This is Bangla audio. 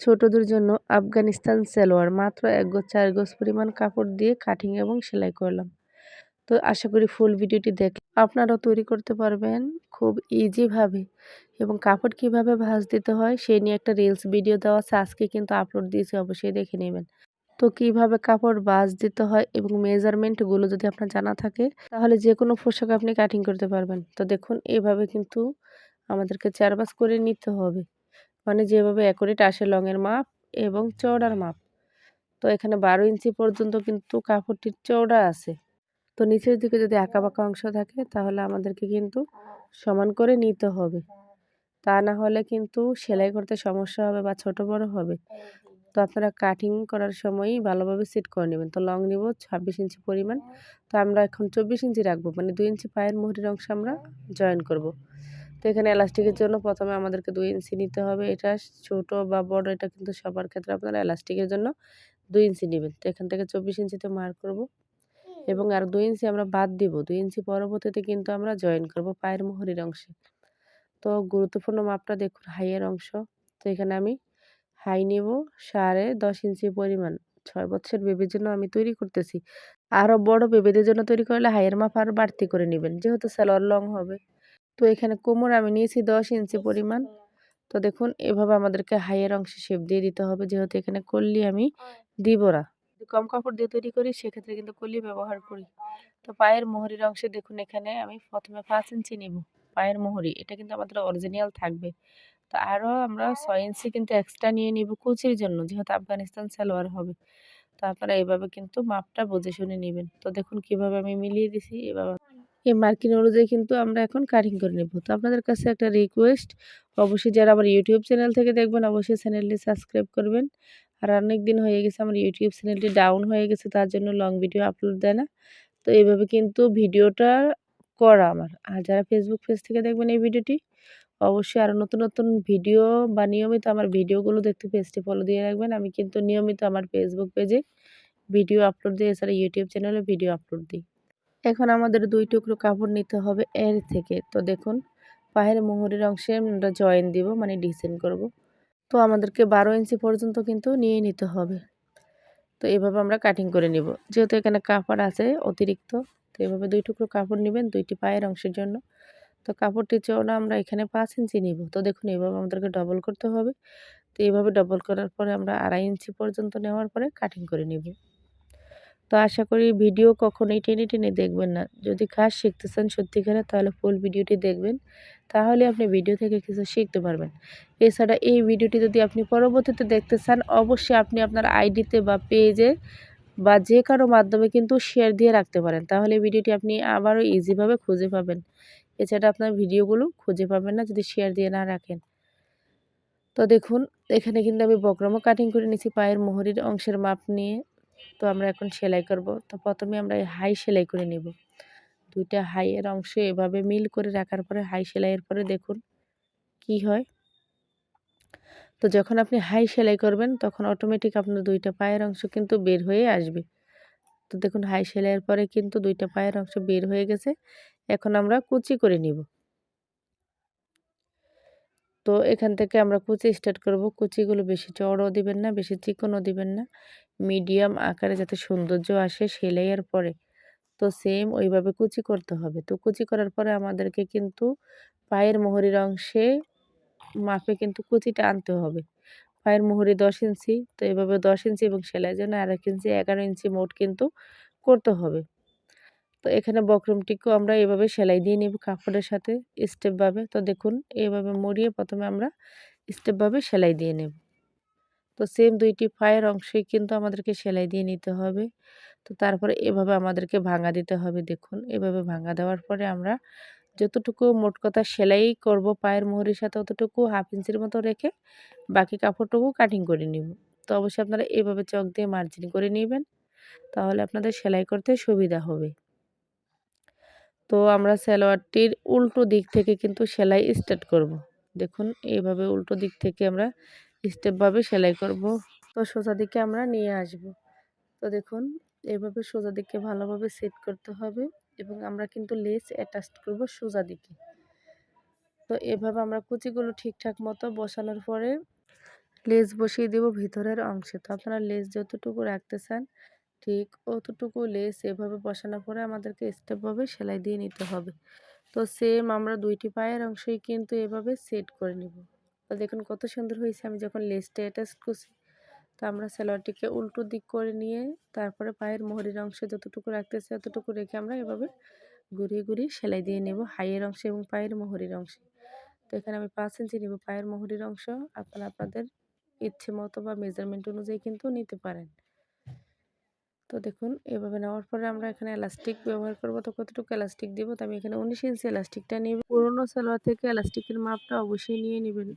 ছোটদের জন্য আফগানিস্তান সালোয়ার মাত্র ১ গজ ৪ গজ পরিমাণ কাপড় দিয়ে কাটিং এবং সেলাই করলাম। তো আশা করি ফুল ভিডিওটি দেখলে আপনারাও তৈরি করতে পারবেন খুব ইজি ভাবে এবং কাপড় কিভাবে ভাঁজ দিতে হয় সেই নিয়ে একটা রিলস ভিডিও দেওয়া আছে, আজকে কিন্তু আপলোড দিয়েছি, অবশ্যই দেখে নেবেন। তো কিভাবে কাপড় ভাঁজ দিতে হয় এবং মেজারমেন্টগুলো যদি আপনার জানা থাকে তাহলে যে কোনো পোশাক আপনি কাটিং করতে পারবেন। তো দেখুন এভাবে কিন্তু আমাদেরকে ৪ ভাঁজ করে নিতে হবে। মানে যেভাবে অ্যাকুরেট আসে লংয়ের মাপ এবং চওড়ার মাপ। তো এখানে ১২ ইঞ্চি পর্যন্ত কিন্তু কাপড়টির চওড়া আছে। তো নিচের দিকে যদি আঁকাবাঁকা অংশ থাকে তাহলে আমাদেরকে কিন্তু সমান করে নিতে হবে। তা না হলে কিন্তু সেলাই করতে সমস্যা হবে বা ছোট বড় হবে। তো আপনারা কাটিং করার সময়ই ভালোভাবে সেট করে নেবেন। তো লং নিব ২৬ ইঞ্চি পরিমাণ। তো আমরা এখন ২৪ ইঞ্চি রাখবো। মানে ২ ইঞ্চি পায়ের মুহুরির অংশ আমরা জয়েন করব। তো এখানে এলাস্টিকের জন্য প্রথমে আমাদেরকে ২ ইঞ্চি নিতে হবে। এটা ছোট বা বড় এটা কিন্তু সবার ক্ষেত্রে আপনারা এলাস্টিকের জন্য ২ ইঞ্চি নেবেন। তো এখান থেকে ২৪ ইঞ্চিতে মার্ক করব এবং আর ২ ইঞ্চি আমরা বাদ দিব। ২ ইঞ্চি পরবর্তীতে কিন্তু আমরা জয়েন করব পায়ের মুহুরির অংশে। তো গুরুত্বপূর্ণ মাপটা দেখুন হাইয়ের অংশ। তো এখানে আমি হাই নেব ১০.৫ ইঞ্চি পরিমাণ। ৬ বছর বেবির জন্য আমি তৈরি করতেছি। আরও বড় বেবিদের জন্য তৈরি করলে হাইয়ের মাপ আরও বাড়তি করে নেবেন, যেহেতু সালোয়ার লং হবে। তো এখানে কোমর আমি নিয়েছি ১০ ইঞ্চি পরিমাণ। তো দেখুন এভাবে আমাদেরকে হাইয়ের অংশে শেপ দিয়ে দিতে হবে, যেহেতু এখানে কলি আমি দিব না। যদি কম কাপড় দিয়ে তৈরি করি সেক্ষেত্রে কিন্তু কলি ব্যবহার করি। তো পায়ের মোহরির অংশে দেখুন এখানে আমি প্রথমে ৫ ইঞ্চি নেব। পায়ের মোহরি এটা কিন্তু আমাদের অরিজিনাল থাকবে। তো আরও আমরা ৬ ইঞ্চি কিন্তু এক্সট্রা নিয়ে নিব কুচির জন্য, যেহেতু আফগানিস্তান সালোয়ার হবে। তো আপনারা এভাবে কিন্তু মাপটা বুঝে শুনে নেবেন। তো দেখুন কিভাবে আমি মিলিয়ে দিছি এভাবে। এই মার্কিং অনুযায়ী কিন্তু আমরা এখন কাটিং করে নেব। তো আপনাদের কাছে একটা রিকোয়েস্ট, অবশ্যই যারা আমার ইউটিউব চ্যানেল থেকে দেখবেন অবশ্যই চ্যানেলটি সাবস্ক্রাইব করবেন। আর অনেক দিন হয়ে গেছে আমার ইউটিউব চ্যানেলটি ডাউন হয়ে গেছে, তার জন্য লং ভিডিও আপলোড দেয় না। তো এইভাবে কিন্তু ভিডিওটা করা আমার। আর যারা ফেসবুক পেজ থেকে দেখবেন এই ভিডিওটি, অবশ্যই আরও নতুন নতুন ভিডিও বা নিয়মিত আমার ভিডিওগুলো দেখতে পেজটি ফলো দিয়ে রাখবেন। আমি কিন্তু নিয়মিত আমার ফেসবুক পেজে ভিডিও আপলোড দিই, এছাড়া ইউটিউব চ্যানেলে ভিডিও আপলোড দিই। এখন আমাদের ২ টুকরো কাপড় নিতে হবে এর থেকে। তো দেখুন পায়ের মোহরের অংশে আমরা জয়েন দিব, মানে ডিজাইন করব। তো আমাদেরকে ১২ ইঞ্চি পর্যন্ত কিন্তু নিয়ে নিতে হবে। তো এভাবে আমরা কাটিং করে নিব, যেহেতু এখানে কাপড় আছে অতিরিক্ত। তো এভাবে ২ টুকরো কাপড় নেবেন ২টি পায়ের অংশের জন্য। তো কাপড়টির চওড়া আমরা এখানে ৫ ইঞ্চি নিব। তো দেখুন এভাবে আমাদেরকে ডবল করতে হবে। তো এইভাবে ডবল করার পরে আমরা ২.৫ ইঞ্চি পর্যন্ত নেওয়ার পরে কাটিং করে নিব। তো আশা করি ভিডিও কখনোই টেনে টেনে দেখবেন না। যদি কাজ শিখতে চান সত্যিকারে তাহলে ফুল ভিডিওটি দেখবেন। তাহলে আপনি ভিডিও থেকে কিছু শিখতে পারবেন। এছাড়া এই ভিডিওটি যদি আপনি পরবর্তীতে দেখতে চান অবশ্যই আপনি আপনার আইডিতে বা পেজে বা যে কারো মাধ্যমে কিন্তু শেয়ার দিয়ে রাখতে পারেন। তাহলে ভিডিওটি আপনি আবারও ইজিভাবে খুঁজে পাবেন। এছাড়া আপনার ভিডিওগুলো খুঁজে পাবেন না যদি শেয়ার দিয়ে না রাখেন। তো দেখুন এখানে কিন্তু আমি বক্রমও কাটিং করে নিয়েছি পায়ের মোহরির অংশের মাপ নিয়ে। তো আমরা এখন সেলাই করব। তো প্রথমে আমরা এই হাই সেলাই করে নেব। ২টা হাইয়ের অংশে এভাবে মিল করে রাখার পরে হাই সেলাইয়ের পরে দেখুন কি হয়। তো যখন আপনি হাই সেলাই করবেন তখন অটোমেটিক আপনার ২টা পায়ের অংশ কিন্তু বের হয়ে আসবে। তো দেখুন হাই সেলাইয়ের পরে কিন্তু ২টা পায়ের অংশ বের হয়ে গেছে। এখন আমরা কুচি করে নিব। তো এখান থেকে আমরা কুচি স্টার্ট করব। কুচিগুলো বেশি চওড়াও দিবেন না, বেশি চিকনও দিবেন না। মিডিয়াম আকারে যাতে সৌন্দর্য আসে সেলাইয়ের পরে। তো সেম ওইভাবে কুচি করতে হবে। তো কুচি করার পরে আমাদেরকে কিন্তু পায়ের মোহরির অংশে মাপে কিন্তু কুচিটা আনতে হবে। পায়ের মোহরি ১০ ইঞ্চি। তো এভাবে ১০ ইঞ্চি এবং সেলাইয়ের জন্য ১.৫ ইঞ্চি ১১ ইঞ্চি মোট কিন্তু করতে হবে। তো এখানে বক্রমটিকেও আমরা এভাবে সেলাই দিয়ে নেব কাপড়ের সাথে স্টেপভাবে। তো দেখুন এভাবে মুড়িয়ে প্রথমে আমরা স্টেপভাবে সেলাই দিয়ে নেব। তো সেম ২টি পায়ের অংশেই কিন্তু আমাদেরকে সেলাই দিয়ে নিতে হবে। তো তারপরে এভাবে আমাদেরকে ভাঙা দিতে হবে। দেখুন এভাবে ভাঙা দেওয়ার পরে আমরা যতটুকু মোট কথা সেলাই করব পায়ের মোহরির সাথে অতটুকু 1/2 ইঞ্চির মতো রেখে বাকি কাপড়টুকু কাটিং করে নিব। তো অবশ্যই আপনারা এভাবে চক দিয়ে মার্জিন করে নিবেন, তাহলে আপনাদের সেলাই করতে সুবিধা হবে। তো আমরা সালোয়ারটির উল্টো দিক থেকে কিন্তু সেলাই স্টার্ট করব। দেখুন এইভাবে উল্টো দিক থেকে আমরা স্টেপভাবে সেলাই করব। তো সোজা দিকে আমরা নিয়ে আসব। তো দেখুন এভাবে সোজা দিকে ভালোভাবে সেট করতে হবে এবং আমরা কিন্তু লেস অ্যাটাচ করব সোজা দিকে। তো এভাবে আমরা কুচিগুলো ঠিকঠাক মতো বসানোর পরে লেজ বসিয়ে দেব ভিতরের অংশে। তো আপনারা লেজ যতটুকু রাখতে চান ঠিক অতটুকু লেস এভাবে বসানোর পরে আমাদেরকে স্টেপভাবে সেলাই দিয়ে নিতে হবে। তো সেম আমরা ২ টি পায়ের অংশই কিন্তু এভাবে সেট করে নিব। তো দেখুন কত সুন্দর হয়েছে আমি যখন লেসটা অ্যাটাচ করছি। তো আমরা সালোয়ারটিকে উল্টো দিক করে নিয়ে তারপরে পায়ের মোহরির অংশে যতটুকু রাখতেছি ততটুকু রেখে আমরা এভাবে ঘুরিয়ে ঘুরিয়ে সেলাই দিয়ে নেব হাইয়ের অংশে এবং পায়ের মোহরির অংশে। তো এখানে আমি ৫ ইঞ্চি নিব পায়ের মোহরির অংশ। আপনারা আপনাদের ইচ্ছে মতো বা মেজারমেন্ট অনুযায়ী কিন্তু নিতে পারেন। তো দেখুন এভাবে নেওয়ার পরে আমরা এখানে এলাস্টিক ব্যবহার করব। তো কতটুকু এলাস্টিক দিব? তো আমি এখানে ১৯ ইঞ্চি এলাস্টিকটা নিব। পুরনো সালোয়ার থেকে এলাস্টিকের মাপটা অবশ্যই নিয়ে নিবেন।